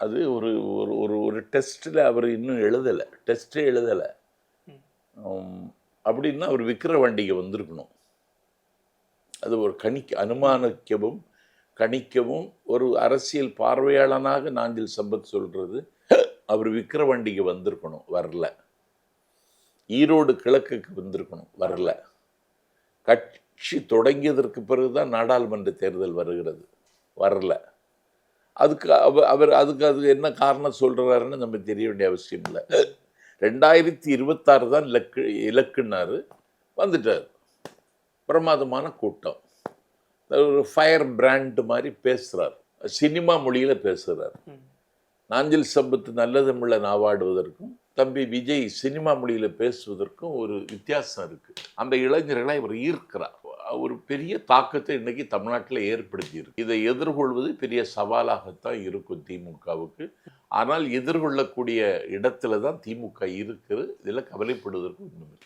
அது ஒரு ஒரு ஒரு ஒரு டெஸ்ட்டில் அவர் இன்னும் எழுதலை, டெஸ்ட்டே எழுதலை. அப்படின்னா அவர் விக்கிரவாண்டிக்கு வந்திருக்கணும். அது ஒரு அனுமானிக்கவும் கணிக்கவும் ஒரு அரசியல் பார்வையாளனாக நாஞ்சில் சம்பத் சொல்றது, அவர் விக்கிரவாண்டிக்கு வந்திருக்கணும், வரல. ஈரோடு கிழக்குக்கு வந்திருக்கணும், வரல. கட்சி தொடங்கியதற்கு பிறகுதான் நாடாளுமன்ற தேர்தல் வருகிறது, வரல. அதுக்கு அதுக்கு என்ன காரணம் சொல்றாருன்னு நம்ம தெரிய வேண்டிய அவசியம் இல்லை. 2026 தான் இலக்குன்னாரு, வந்துட்டார். பிரமாதமான கூட்டம், ஒரு ஃபயர் பிராண்ட் மாதிரி பேசுறார், சினிமா மொழியில பேசுறார். நாஞ்சில் சம்பத் நல்ல தமிழ நாவாடுவதற்கும் தம்பி விஜய் சினிமா மொழியில பேசுவதற்கும் ஒரு வித்தியாசம் இருக்கு. அந்த இளைஞர்களை இவர் ஈர்க்கிறார். ஒரு பெரிய தாக்கத்தை இன்னைக்கு தமிழ்நாட்டில் ஏற்படுத்தி இருக்கு. இதை எதிர்கொள்வது பெரிய சவாலாகத்தான் இருக்கும் திமுகவுக்கு. ஆனால் எதிர்கொள்ளக்கூடிய இடத்துல தான் திமுக இருக்குது. இதில் கவலைப்படுவதற்கு ஒன்றும் இல்லை.